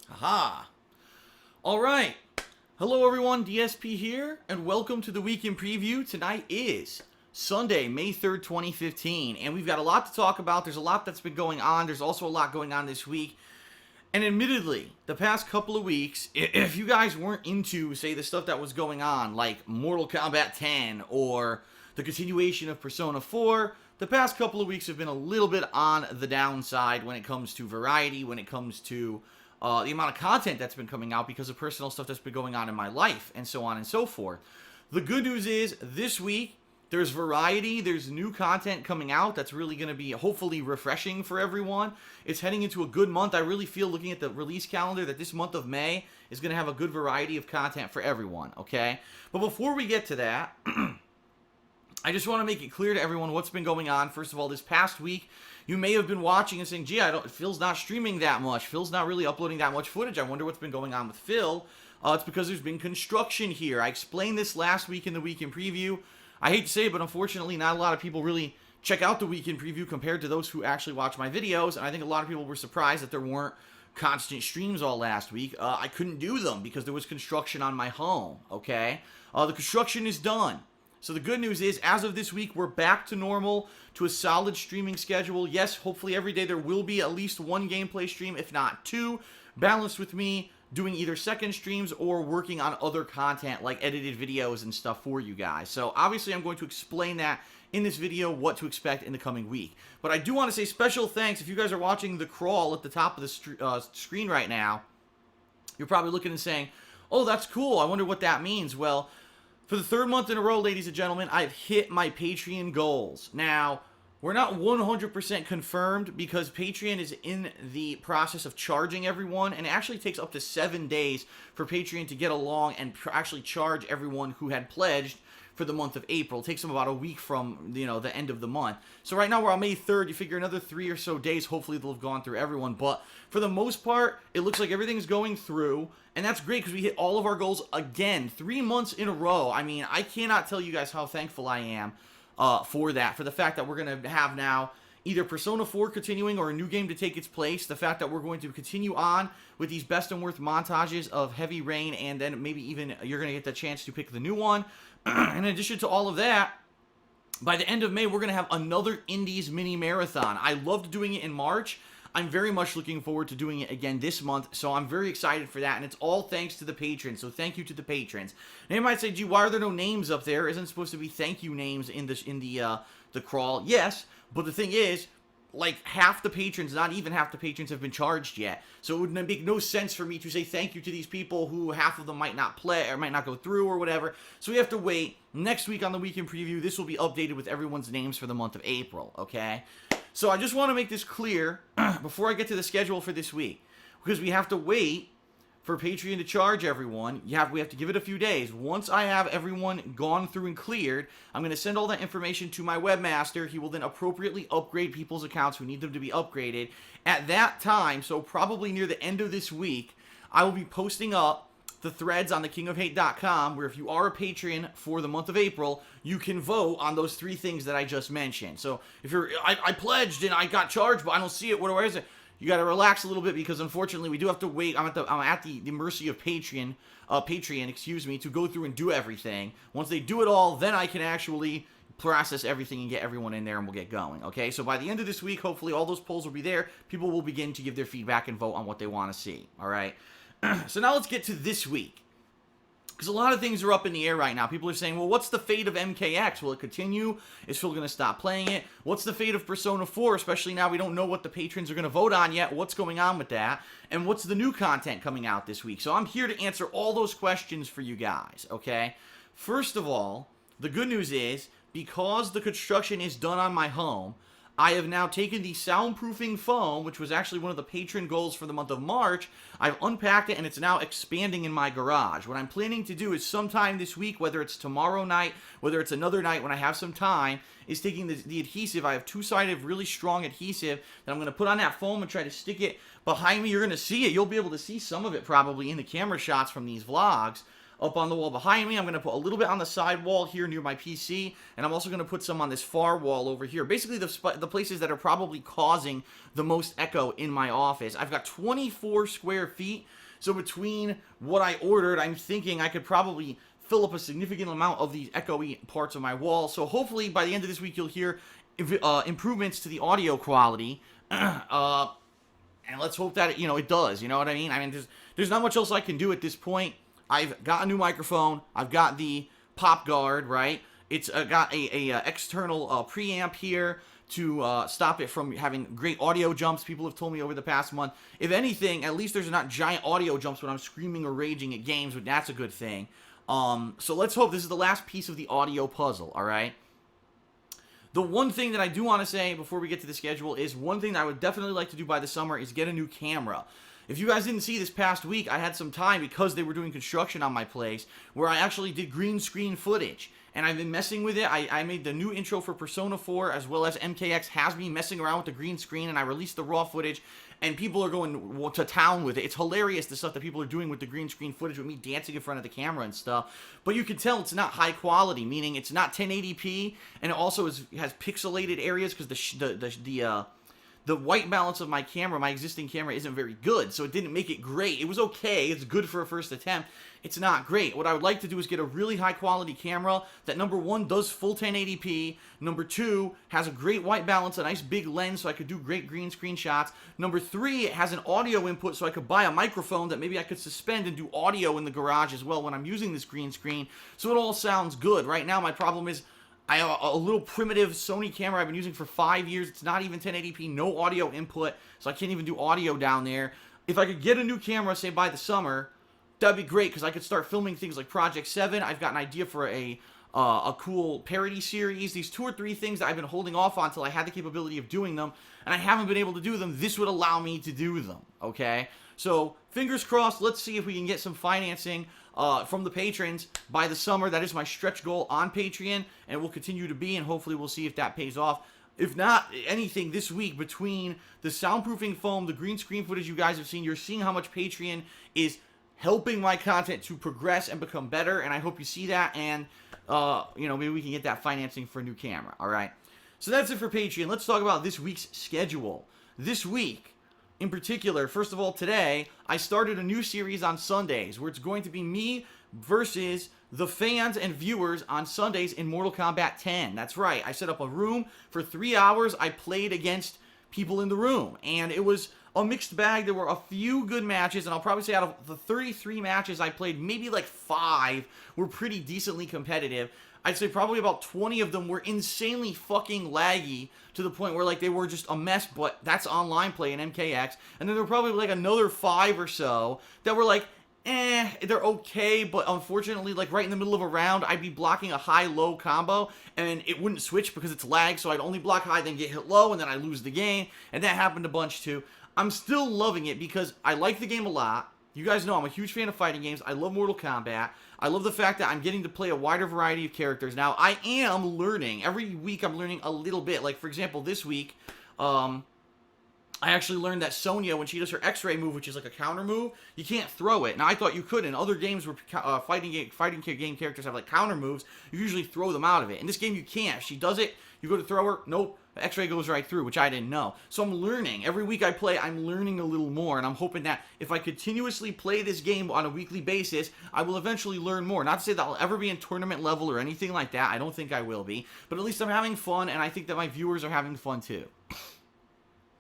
Haha. All right. Hello, everyone. DSP here, and welcome to the Week in Preview. Tonight is Sunday, May 3rd, 2015, and we've got a lot to talk about. There's a lot that's been going on. There's also a lot going on this week. And admittedly, the past couple of weeks, if you guys weren't into, say, the stuff that was going on, like Mortal Kombat 10 or the continuation of Persona 4, the past couple of weeks have been a little bit on the downside when it comes to variety, when it comes to the amount of content that's been coming out because of personal stuff that's been going on in my life, and so on and so forth. The good news is, this week, there's variety, there's new content coming out that's really going to be hopefully refreshing for everyone. It's heading into a good month. I really feel, looking at the release calendar, that this month of May is going to have a good variety of content for everyone, okay? But before we get to that, I just want to make it clear to everyone what's been going on. First of all, this past week, you may have been watching and saying, gee, Phil's not streaming that much. Phil's not really uploading that much footage. I wonder what's been going on with Phil. It's because there's been construction here. I explained this last week in the Week in Preview. I hate to say it, but unfortunately, not a lot of people really check out the Week in Preview compared to those who actually watch my videos. And I think a lot of people were surprised that there weren't constant streams all last week. I couldn't do them because there was construction on my home, okay? The construction is done. So the good news is, as of this week, we're back to normal, to a solid streaming schedule. Yes, hopefully every day there will be at least one gameplay stream, if not two, balanced with me doing either second streams or working on other content like edited videos and stuff for you guys. So obviously I'm going to explain that in this video, what to expect in the coming week. But I do want to say special thanks. If you guys are watching the crawl at the top of the screen right now, you're probably looking and saying, oh, that's cool, I wonder what that means. Well, for the third month in a row, ladies and gentlemen, I've hit my Patreon goals. Now, we're not 100% confirmed because Patreon is in the process of charging everyone, and it actually takes up to 7 days for Patreon to get along and actually charge everyone who had pledged for the month of April. It takes them about a week from, the end of the month. So right now we're on May 3rd. You figure another 3 or so days, hopefully they'll have gone through everyone. But for the most part, it looks like everything's going through. And that's great because we hit all of our goals again, 3 months in a row. I mean, I cannot tell you guys how thankful I am for that. For the fact that we're going to have now either Persona 4 continuing or a new game to take its place. The fact that we're going to continue on with these best and worst montages of Heavy Rain, and then maybe even you're going to get the chance to pick the new one. In addition to all of that, by the end of May, we're going to have another Indies mini marathon. I loved doing it in March. I'm very much looking forward to doing it again this month, so I'm very excited for that, and it's all thanks to the patrons, so thank you to the patrons. Now you might say, gee, why are there no names up there? Isn't supposed to be thank you names in the crawl? Yes, but the thing is, like, half the patrons, not even half the patrons, have been charged yet. So it would make no sense for me to say thank you to these people who half of them might not play or might not go through or whatever. So we have to wait. Next week on the Week in Preview, this will be updated with everyone's names for the month of April, okay? So I just want to make this clear before I get to the schedule for this week, because we have to wait for Patreon to charge everyone. We have to give it a few days. Once I have everyone gone through and cleared, I'm going to send all that information to my webmaster. He will then appropriately upgrade people's accounts who need them to be upgraded. At that time, so probably near the end of this week, I will be posting up the threads on thekingofhate.com where if you are a patron for the month of April, you can vote on those 3 things that I just mentioned. So if I pledged and I got charged, but I don't see it, what do I say? You got to relax a little bit because unfortunately we do have to wait. I'm at the mercy of Patreon, to go through and do everything. Once they do it all, then I can actually process everything and get everyone in there and we'll get going. Okay, so by the end of this week, hopefully all those polls will be there. People will begin to give their feedback and vote on what they want to see. All right. So now let's get to this week, because a lot of things are up in the air right now. People are saying, well, what's the fate of MKX? Will it continue? Is Phil going to stop playing it? What's the fate of Persona 4? Especially now we don't know what the patrons are going to vote on yet. What's going on with that? And what's the new content coming out this week? So I'm here to answer all those questions for you guys, okay? First of all, the good news is, because the construction is done on my home, I have now taken the soundproofing foam, which was actually one of the patron goals for the month of March. I've unpacked it, and it's now expanding in my garage. What I'm planning to do is sometime this week, whether it's tomorrow night, whether it's another night when I have some time, is taking the adhesive. I have two-sided, really strong adhesive that I'm going to put on that foam and try to stick it behind me. You're going to see it. You'll be able to see some of it probably in the camera shots from these vlogs. up on the wall behind me. I'm going to put a little bit on the side wall here near my PC, and I'm also going to put some on this far wall over here. Basically, the places that are probably causing the most echo in my office. I've got 24 square feet, so between what I ordered, I'm thinking I could probably fill up a significant amount of these echoey parts of my wall. So hopefully by the end of this week, you'll hear improvements to the audio quality. And let's hope that it does. You know what I mean? I mean, there's not much else I can do at this point. I've got a new microphone. I've got the pop guard, right? It's got a external preamp here to stop it from having great audio jumps. People have told me over the past month, if anything, at least there's not giant audio jumps when I'm screaming or raging at games, but that's a good thing. So let's hope this is the last piece of the audio puzzle, all right? The one thing that I do want to say before we get to the schedule is one thing that I would definitely like to do by the summer is get a new camera. If you guys didn't see this past week, I had some time because they were doing construction on my place where I actually did green screen footage. And I've been messing with it. I made the new intro for Persona 4 as well as MKX has me messing around with the green screen, and I released the raw footage. And people are going to town with it. It's hilarious, the stuff that people are doing with the green screen footage with me dancing in front of the camera and stuff. But you can tell it's not high quality, meaning it's not 1080p, and it also has pixelated areas because the white balance of my camera, my existing camera, isn't very good, so it didn't make it great. It was okay. It's good for a first attempt. It's not great. What I would like to do is get a really high-quality camera that, number one, does full 1080p. Number two, has a great white balance, a nice big lens so I could do great green screen shots. Number three, it has an audio input so I could buy a microphone that maybe I could suspend and do audio in the garage as well when I'm using this green screen, so it all sounds good. Right now, my problem is I have a little primitive Sony camera I've been using for 5 years. It's not even 1080p, no audio input, so I can't even do audio down there. If I could get a new camera, say by the summer, that'd be great because I could start filming things like Project 7. I've got an idea for a cool parody series. These 2 or 3 things that I've been holding off on until I had the capability of doing them, and I haven't been able to do them. This would allow me to do them, okay? So, fingers crossed, let's see if we can get some financing from the patrons by the summer. That is my stretch goal on Patreon, and will continue to be, and hopefully we'll see if that pays off. If not anything, this week, between the soundproofing foam, the green screen footage you guys have seen, you're seeing how much Patreon is helping my content to progress and become better, and I hope you see that, and, maybe we can get that financing for a new camera, alright? So that's it for Patreon. Let's talk about this week's schedule. This week, in particular, first of all, today, I started a new series on Sundays, where it's going to be me versus the fans and viewers on Sundays in Mortal Kombat 10. That's right, I set up a room for 3 hours, I played against people in the room, and it was a mixed bag. There were a few good matches, and I'll probably say out of the 33 matches I played, maybe like 5 were pretty decently competitive. I'd say probably about 20 of them were insanely fucking laggy to the point where like they were just a mess, but that's online play in MKX. And then there were probably like another 5 or so that were like, they're okay, but unfortunately, like right in the middle of a round, I'd be blocking a high-low combo, and it wouldn't switch because it's lag, so I'd only block high, then get hit low, and then I lose the game, and that happened a bunch too. I'm still loving it because I like the game a lot. You guys know I'm a huge fan of fighting games. I love Mortal Kombat. I love the fact that I'm getting to play a wider variety of characters. Now, I am learning. Every week I'm learning a little bit. Like, for example, this week, I actually learned that Sonya, when she does her X-ray move, which is like a counter move, you can't throw it. Now, I thought you could. In other games where fighting game characters have like counter moves, you usually throw them out of it. In this game, you can't. If she does it, you go to throw her, nope. The X-ray goes right through, which I didn't know. So I'm learning. Every week I play, I'm learning a little more, and I'm hoping that if I continuously play this game on a weekly basis, I will eventually learn more. Not to say that I'll ever be in tournament level or anything like that. I don't think I will be. But at least I'm having fun, and I think that my viewers are having fun too.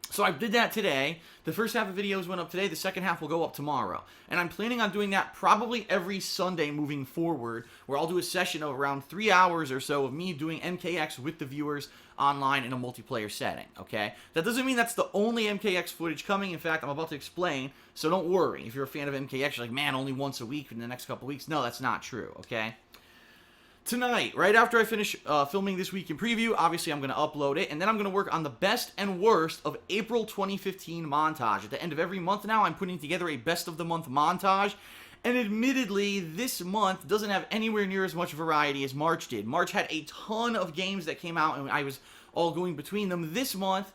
So I did that today. The first half of videos went up today. The second half will go up tomorrow. And I'm planning on doing that probably every Sunday moving forward, where I'll do a session of around 3 hours or so of me doing MKX with the viewers online in a multiplayer setting, okay? That doesn't mean that's the only MKX footage coming. In fact, I'm about to explain, so don't worry. If you're a fan of MKX, you're like, man, only once a week in the next couple weeks. No, that's not true, okay? Tonight, right after I finish filming this week in preview, obviously I'm going to upload it, and then I'm going to work on the best and worst of April 2015 montage. At the end of every month now, I'm putting together a best of the month montage, and admittedly, this month doesn't have anywhere near as much variety as March did. March had a ton of games that came out, and I was all going between them. This month,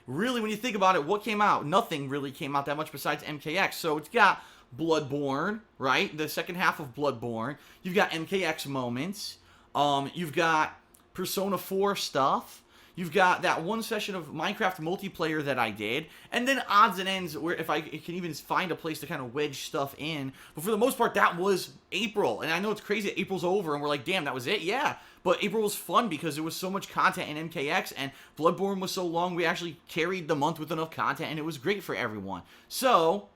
really, when you think about it, what came out? Nothing really came out that much besides MKX, so it's got Bloodborne, right? The second half of Bloodborne. You've got MKX moments. You've got Persona 4 stuff. You've got that one session of Minecraft multiplayer that I did, and then odds and ends where if I can even find a place to kind of wedge stuff in. But for the most part, that was April. And I know it's crazy that April's over and we're like, damn, that was it? Yeah. But April was fun because there was so much content in MKX, and Bloodborne was so long, we actually carried the month with enough content, and it was great for everyone. So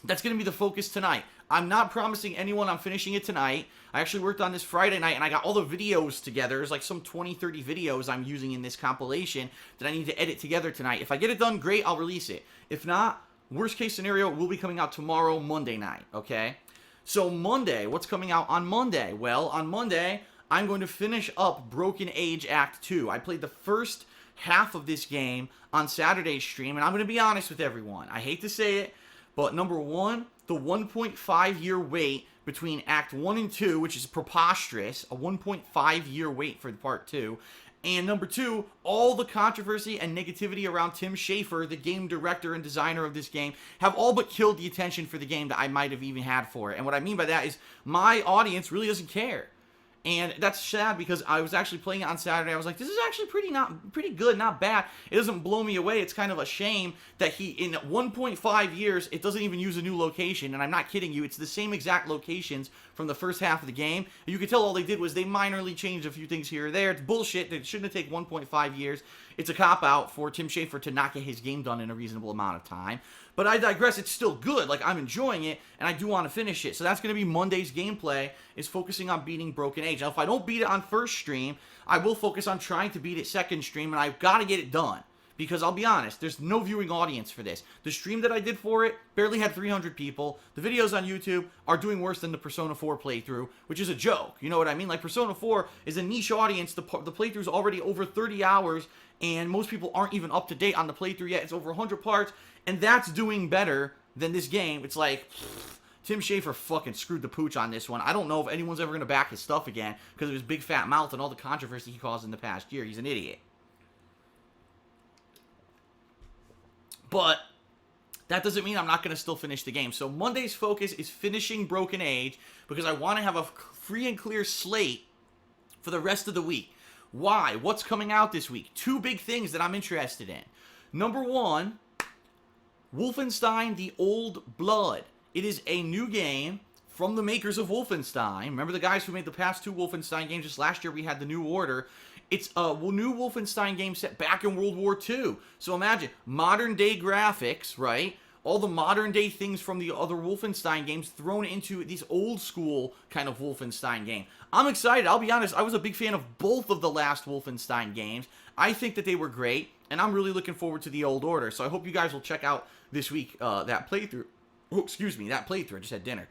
that's going to be the focus tonight. I'm not promising anyone I'm finishing it tonight. I actually worked on this Friday night, and I got all the videos together. There's like some 20, 30 videos I'm using in this compilation that I need to edit together tonight. If I get it done, great, I'll release it. If not, worst case scenario, will be coming out tomorrow, Monday night, okay? So Monday, what's coming out on Monday? Well, on Monday, I'm going to finish up Broken Age Act 2. I played the first half of this game on Saturday's stream, and I'm going to be honest with everyone. I hate to say it, but number one, the 1.5-year wait between Act 1 and 2, which is preposterous, a 1.5-year wait for Part 2, and number two, all the controversy and negativity around Tim Schafer, the game director and designer of this game, have all but killed the attention for the game that I might have even had for it. And what I mean by that is my audience really doesn't care. And that's sad because I was actually playing it on Saturday. I was like, this is actually pretty good, not bad. It doesn't blow me away. It's kind of a shame that in 1.5 years, it doesn't even use a new location. And I'm not kidding you. It's the same exact locations from the first half of the game. You can tell all they did was they minorly changed a few things here or there. It's bullshit. It shouldn't have taken 1.5 years. It's a cop-out for Tim Schafer to not get his game done in a reasonable amount of time. But I digress. It's still good. Like, I'm enjoying it, and I do want to finish it. So that's going to be Monday's gameplay, is focusing on beating Broken Age. Now, if I don't beat it on first stream, I will focus on trying to beat it second stream, and I've got to get it done. Because I'll be honest, there's no viewing audience for this. The stream that I did for it barely had 300 people. The videos on YouTube are doing worse than the Persona 4 playthrough, which is a joke. You know what I mean? Like, Persona 4 is a niche audience. The playthrough's already over 30 hours, and most people aren't even up to date on the playthrough yet. It's over 100 parts, and that's doing better than this game. It's like, Tim Schafer fucking screwed the pooch on this one. I don't know if anyone's ever going to back his stuff again because of his big fat mouth and all the controversy he caused in the past year. He's an idiot. But that doesn't mean I'm not going to still finish the game. So Monday's focus is finishing Broken Age because I want to have a free and clear slate for the rest of the week. Why? What's coming out this week? Two big things that I'm interested in. Number one, Wolfenstein: The Old Blood. It is a new game from the makers of Wolfenstein. Remember the guys who made the past two Wolfenstein games? Just last year we had the New Order. It's a new Wolfenstein game set back in World War II. So imagine, modern day graphics, right? All the modern day things from the other Wolfenstein games thrown into this old school kind of Wolfenstein game. I'm excited. I'll be honest, I was a big fan of both of the last Wolfenstein games. I think that they were great, and I'm really looking forward to the Old Order. So I hope you guys will check out this week that playthrough. Oh, excuse me, that playthrough. I just had dinner.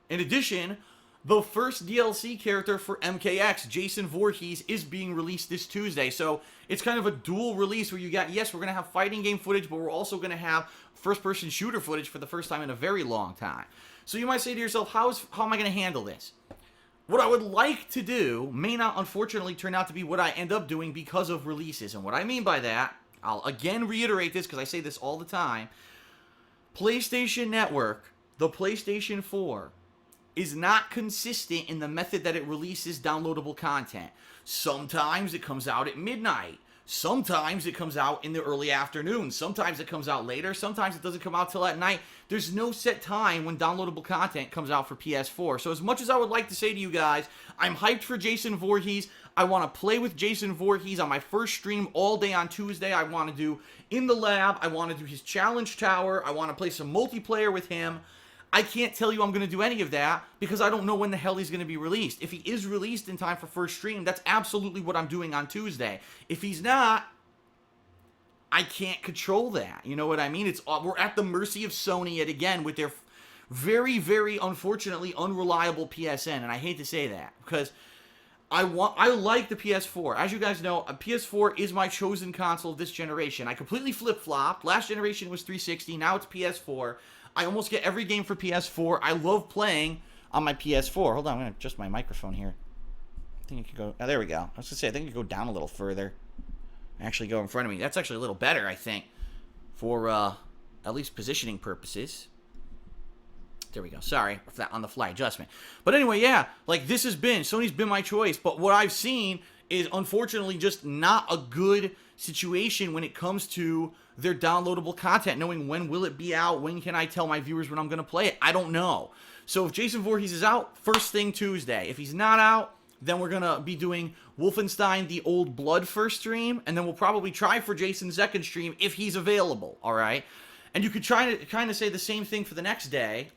In addition, the first DLC character for MKX, Jason Voorhees, is being released this Tuesday. So it's kind of a dual release where you got, yes, we're going to have fighting game footage, but we're also going to have first-person shooter footage for the first time in a very long time. So you might say to yourself, how am I going to handle this? What I would like to do may not, unfortunately, turn out to be what I end up doing because of releases. And what I mean by that, I'll again reiterate this because I say this all the time. PlayStation Network, the PlayStation 4, is not consistent in the method that it releases downloadable content. Sometimes it comes out at midnight. Sometimes it comes out in the early afternoon. Sometimes it comes out later. Sometimes it doesn't come out till at night. There's no set time when downloadable content comes out for PS4. So as much as I would like to say to you guys, I'm hyped for Jason Voorhees. I want to play with Jason Voorhees on my first stream all day on Tuesday. I want to do In the Lab. I want to do his Challenge Tower. I want to play some multiplayer with him. I can't tell you I'm going to do any of that because I don't know when the hell he's going to be released. If he is released in time for first stream, that's absolutely what I'm doing on Tuesday. If he's not, I can't control that. You know what I mean? We're at the mercy of Sony yet again with their very, very unfortunately unreliable PSN, and I hate to say that because I like the PS4. As you guys know, a PS4 is my chosen console of this generation. I completely flip-flopped. Last generation was 360. Now it's PS4. I almost get every game for PS4. I love playing on my PS4. Hold on, I'm going to adjust my microphone here. I think it could go... Oh, there we go. I was going to say, I think it could go down a little further. Actually go in front of me. That's actually a little better, I think, for at least positioning purposes. There we go. Sorry for that on-the-fly adjustment. But anyway, yeah, like this Sony's been my choice, but what I've seen is unfortunately just not a good situation when it comes to their downloadable content, knowing when will it be out, when can I tell my viewers when I'm going to play it. I don't know. So if Jason Voorhees is out, first thing Tuesday. If he's not out, then we're going to be doing Wolfenstein The Old Blood first stream, and then we'll probably try for Jason's second stream if he's available, all right? And you could try to kind of say the same thing for the next day.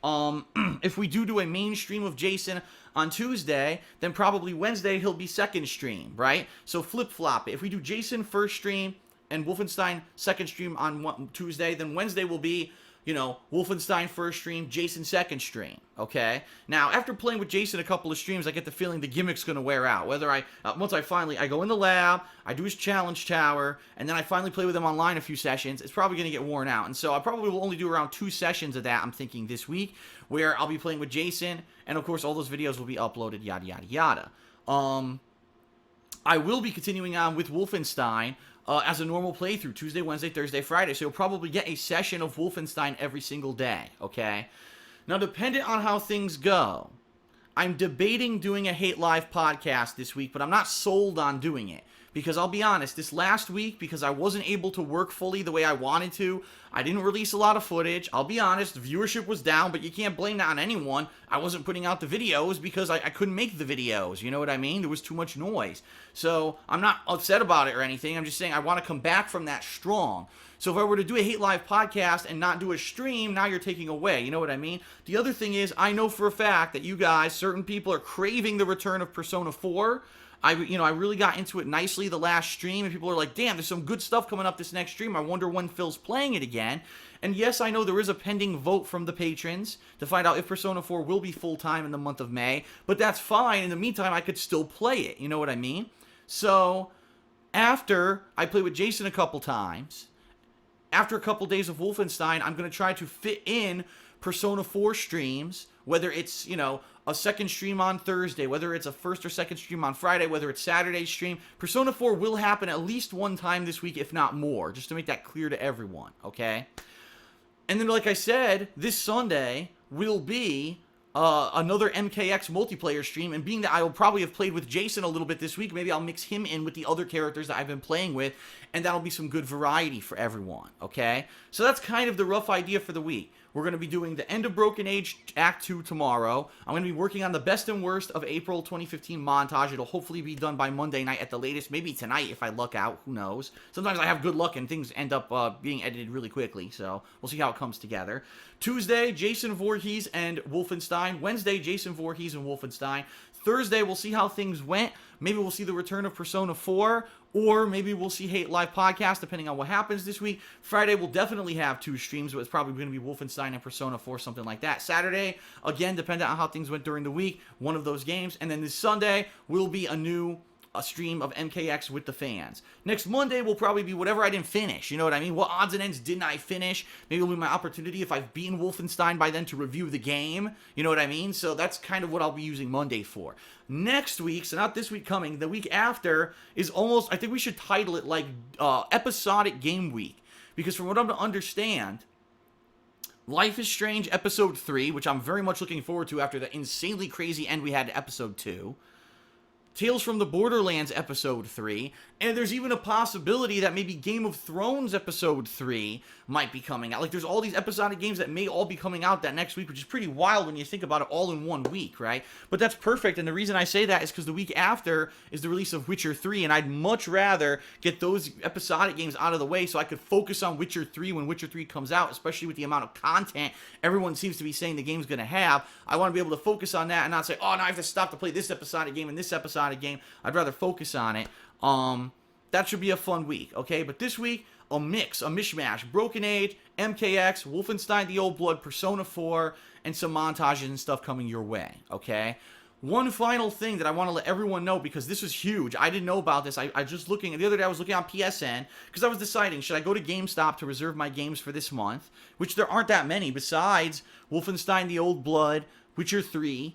If we do a main stream of Jason on Tuesday, then probably Wednesday he'll be second stream, right? So flip-flop it. If we do Jason first stream and Wolfenstein second stream on Tuesday, then Wednesday will be, you know, Wolfenstein first stream, Jason second stream, okay? Now, after playing with Jason a couple of streams, I get the feeling the gimmick's going to wear out. Whether once I go in the lab, I do his challenge tower, and then I finally play with him online a few sessions, it's probably going to get worn out. And so I probably will only do around 2 sessions of that, I'm thinking, this week, where I'll be playing with Jason, and of course all those videos will be uploaded, yada, yada, yada. I will be continuing on with Wolfenstein, as a normal playthrough, Tuesday, Wednesday, Thursday, Friday. So you'll probably get a session of Wolfenstein every single day, okay? Now, dependent on how things go, I'm debating doing a Hate Live podcast this week, but I'm not sold on doing it. Because I'll be honest, this last week, because I wasn't able to work fully the way I wanted to, I didn't release a lot of footage. I'll be honest, viewership was down, but you can't blame that on anyone. I wasn't putting out the videos because I couldn't make the videos, you know what I mean? There was too much noise. So I'm not upset about it or anything. I'm just saying I want to come back from that strong. So if I were to do a Hate Live podcast and not do a stream, now you're taking away, you know what I mean? The other thing is, I know for a fact that you guys, certain people are craving the return of Persona 4. I really got into it nicely the last stream, and people are like, damn, there's some good stuff coming up this next stream. I wonder when Phil's playing it again. And yes, I know there is a pending vote from the patrons to find out if Persona 4 will be full-time in the month of May, but that's fine. In the meantime, I could still play it, you know what I mean? So, after I play with Jason a couple times, after a couple days of Wolfenstein, I'm going to try to fit in Persona 4 streams, whether it's, you know, a second stream on Thursday, whether it's a first or second stream on Friday, whether it's Saturday's stream. Persona 4 will happen at least one time this week, if not more, just to make that clear to everyone, okay? And then, like I said, this Sunday will be another MKX multiplayer stream, and being that I will probably have played with Jason a little bit this week, maybe I'll mix him in with the other characters that I've been playing with, and that'll be some good variety for everyone, okay? So that's kind of the rough idea for the week. We're going to be doing the End of Broken Age Act 2 tomorrow. I'm going to be working on the best and worst of April 2015 montage. It'll hopefully be done by Monday night at the latest. Maybe tonight if I luck out. Who knows? Sometimes I have good luck and things end up being edited really quickly. So we'll see how it comes together. Tuesday, Jason Voorhees and Wolfenstein. Wednesday, Jason Voorhees and Wolfenstein. Thursday, we'll see how things went. Maybe we'll see the return of Persona 4, or maybe we'll see Hate Live Podcast, depending on what happens this week. Friday, we'll definitely have 2 streams, but it's probably going to be Wolfenstein and Persona 4, something like that. Saturday, again, depending on how things went during the week, one of those games. And then this Sunday will be a stream of MKX with the fans. Next Monday will probably be whatever I didn't finish. You know what I mean? What odds and ends didn't I finish? Maybe it'll be my opportunity if I've beaten Wolfenstein by then to review the game. You know what I mean? So that's kind of what I'll be using Monday for. Next week, so not this week coming, the week after is almost, I think we should title it like Episodic Game Week. Because from what I'm to understand, Life is Strange Episode 3, which I'm very much looking forward to after the insanely crazy end we had to Episode 2. Tales from the Borderlands Episode 3, and there's even a possibility that maybe Game of Thrones Episode 3 might be coming out. Like, there's all these episodic games that may all be coming out that next week, which is pretty wild when you think about it all in one week, right? But that's perfect, and the reason I say that is because the week after is the release of Witcher 3, and I'd much rather get those episodic games out of the way so I could focus on Witcher 3 when Witcher 3 comes out, especially with the amount of content everyone seems to be saying the game's going to have. I want to be able to focus on that and not say, oh, now I have to stop to play this episodic game and this episodic game. I'd rather focus on it. That should be a fun week, okay? But this week, a mishmash. Broken Age, MKX, Wolfenstein The Old Blood, Persona 4, and some montages and stuff coming your way, okay? One final thing that I want to let everyone know, because this is huge. I didn't know about this. I just looking, the other day I was looking on PSN, because I was deciding, should I go to GameStop to reserve my games for this month? Which there aren't that many, besides Wolfenstein The Old Blood, Witcher 3,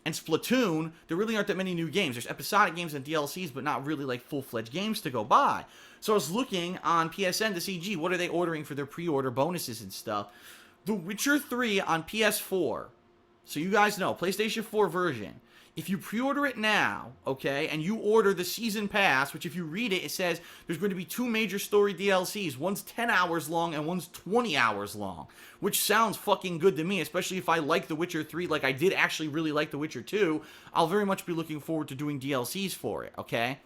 and Splatoon. There really aren't that many new games. There's episodic games and DLCs, but not really like full-fledged games to go buy. So I was looking on PSN to see, gee, what are they ordering for their pre-order bonuses and stuff? The Witcher 3 on PS4. So you guys know, PlayStation 4 version. If you pre-order it now, okay, and you order the season pass, which if you read it, it says there's going to be 2 major story DLCs. One's 10 hours long and one's 20 hours long, which sounds fucking good to me, especially if I like The Witcher 3, like I did actually really like The Witcher 2. I'll very much be looking forward to doing DLCs for it, okay?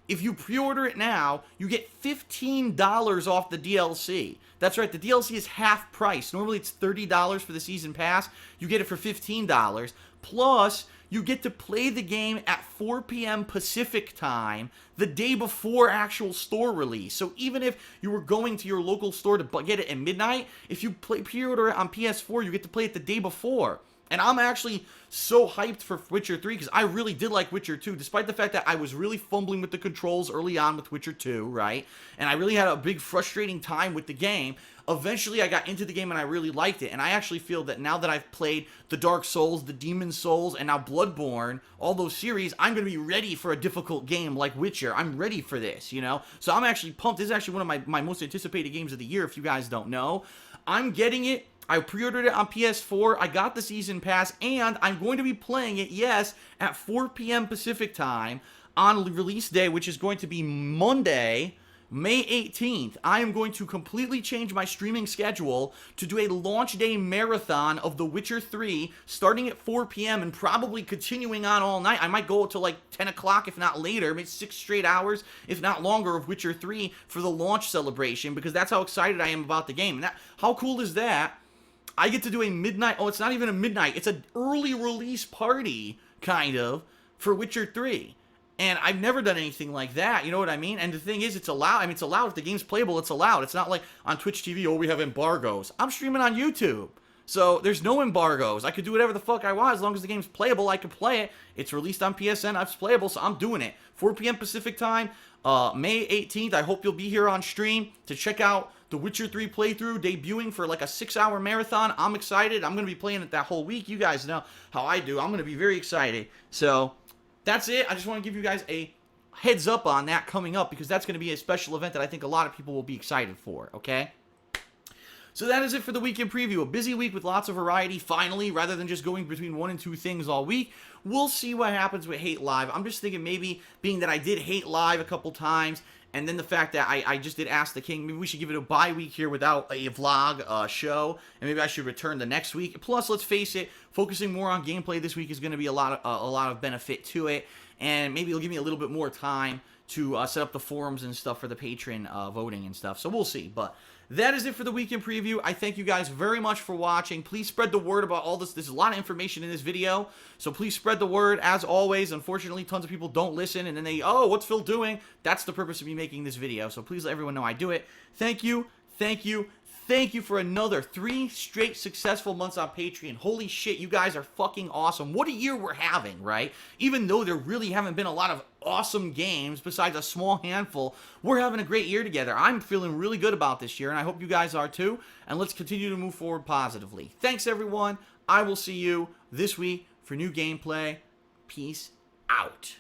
If you pre-order it now, you get $15 off the DLC. That's right, the DLC is half price. Normally it's $30 for the season pass. You get it for $15. Plus, you get to play the game at 4 p.m. Pacific time the day before actual store release. So even if you were going to your local store to get it at midnight, if you pre-order it on PS4, you get to play it the day before. And I'm actually so hyped for Witcher 3 because I really did like Witcher 2, despite the fact that I was really fumbling with the controls early on with Witcher 2, right? And I really had a big frustrating time with the game. Eventually, I got into the game and I really liked it. And I actually feel that now that I've played the Dark Souls, the Demon Souls, and now Bloodborne, all those series, I'm going to be ready for a difficult game like Witcher. I'm ready for this, you know? So I'm actually pumped. This is actually one of my most anticipated games of the year, if you guys don't know. I'm getting it. I pre-ordered it on PS4, I got the season pass, and I'm going to be playing it, yes, at 4 p.m. Pacific time on release day, which is going to be Monday, May 18th. I am going to completely change my streaming schedule to do a launch day marathon of The Witcher 3, starting at 4 p.m. and probably continuing on all night. I might go till like 10 o'clock, if not later, maybe 6 straight hours, if not longer, of Witcher 3 for the launch celebration, because that's how excited I am about the game. And how cool is that? I get to do a midnight, it's not even a midnight, it's an early release party, kind of, for Witcher 3. And I've never done anything like that, you know what I mean? And the thing is, it's allowed. I mean, it's allowed. If the game's playable, it's allowed. It's not like on Twitch TV, oh, we have embargoes. I'm streaming on YouTube. So there's no embargoes. I could do whatever the fuck I want. As long as the game's playable, I can play it. It's released on PSN. It's playable, so I'm doing it. 4 p.m. Pacific time, May 18th. I hope you'll be here on stream to check out the Witcher 3 playthrough, debuting for like a 6-hour marathon. I'm excited. I'm going to be playing it that whole week. You guys know how I do. I'm going to be very excited. So that's it. I just want to give you guys a heads up on that coming up, because that's going to be a special event that I think a lot of people will be excited for, okay? So that is it for the weekend preview. A busy week with lots of variety, finally, rather than just going between 1 and 2 things all week. We'll see what happens with Hate Live. I'm just thinking maybe, being that I did Hate Live a couple times, and then the fact that I just did Ask the King, maybe we should give it a bye week here without a vlog show, and maybe I should return the next week. Plus, let's face it, focusing more on gameplay this week is going to be a lot of benefit to it, and maybe it'll give me a little bit more time to set up the forums and stuff for the patron voting and stuff. So we'll see, but that is it for the weekend preview. I thank you guys very much for watching. Please spread the word about all this. There's a lot of information in this video, so please spread the word. As always, unfortunately, tons of people don't listen, and then they, oh, what's Phil doing? That's the purpose of me making this video, so please let everyone know I do it. Thank you, thank you, thank you for another 3 straight successful months on Patreon. Holy shit, you guys are fucking awesome. What a year we're having, right? Even though there really haven't been a lot of awesome games besides a small handful, we're having a great year together. I'm feeling really good about this year, and I hope you guys are too, and let's continue to move forward positively. Thanks, everyone. I will see you this week for new gameplay. Peace out.